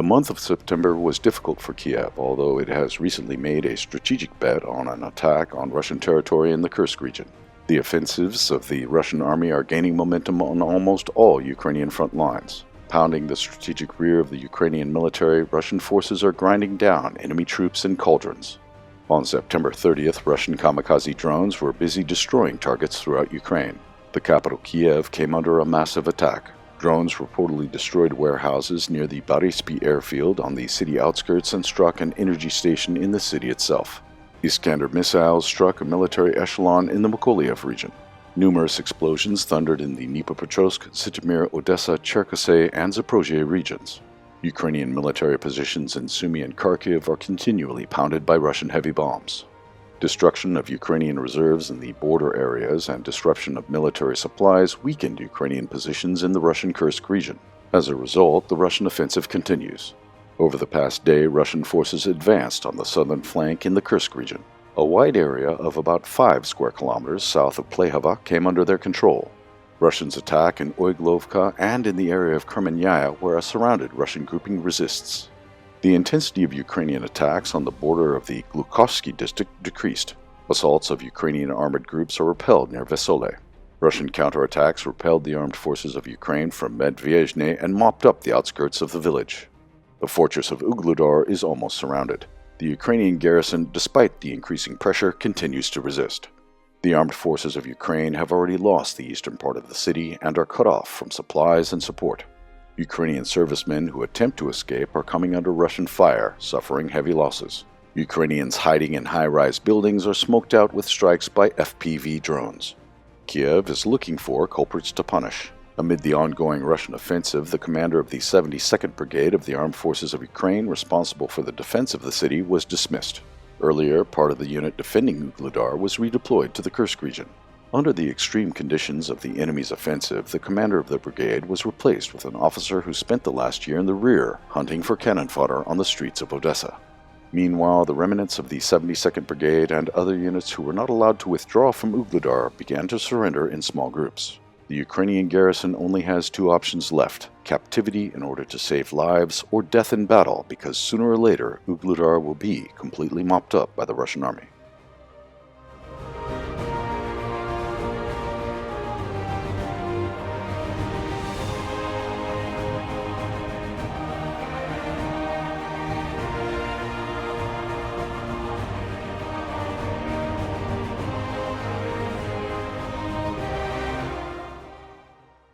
The month of September was difficult for Kiev, although it has recently made a strategic bet on an attack on Russian territory in the Kursk region. The offensives of the Russian army are gaining momentum on almost all Ukrainian front lines. Pounding the strategic rear of the Ukrainian military, Russian forces are grinding down enemy troops in cauldrons. On September 30th, Russian kamikaze drones were busy destroying targets throughout Ukraine. The capital Kiev came under a massive attack. Drones reportedly destroyed warehouses near the Boryspil airfield on the city outskirts and struck an energy station in the city itself. Iskander missiles struck a military echelon in the Mykolaiv region. Numerous explosions thundered in the Dnipropetrovsk, Zhytomyr, Odessa, Cherkasy, and Zaporozhye regions. Ukrainian military positions in Sumy and Kharkiv are continually pounded by Russian heavy bombs. Destruction of Ukrainian reserves in the border areas and disruption of military supplies weakened Ukrainian positions in the Russian Kursk region. As a result, the Russian offensive continues. Over the past day, Russian forces advanced on the southern flank in the Kursk region. A wide area of about 5 square kilometers south of Plehova came under their control. Russians attack in Oyglovka and in the area of Kremenaya, where a surrounded Russian grouping resists. The intensity of Ukrainian attacks on the border of the Glukhovsky district decreased. Assaults of Ukrainian armored groups are repelled near Vesole. Russian counterattacks repelled the armed forces of Ukraine from Medvyezhne and mopped up the outskirts of the village. The fortress of Ugludar is almost surrounded. The Ukrainian garrison, despite the increasing pressure, continues to resist. The armed forces of Ukraine have already lost the eastern part of the city and are cut off from supplies and support. Ukrainian servicemen who attempt to escape are coming under Russian fire, suffering heavy losses. Ukrainians hiding in high-rise buildings are smoked out with strikes by FPV drones. Kiev is looking for culprits to punish. Amid the ongoing Russian offensive, the commander of the 72nd Brigade of the Armed Forces of Ukraine, responsible for the defense of the city, was dismissed. Earlier, part of the unit defending Ugludar was redeployed to the Kursk region. Under the extreme conditions of the enemy's offensive, the commander of the brigade was replaced with an officer who spent the last year in the rear, hunting for cannon fodder on the streets of Odessa. Meanwhile, the remnants of the 72nd Brigade and other units who were not allowed to withdraw from Ugludar began to surrender in small groups. The Ukrainian garrison only has 2 options left: captivity in order to save lives, or death in battle, because sooner or later Ugludar will be completely mopped up by the Russian army.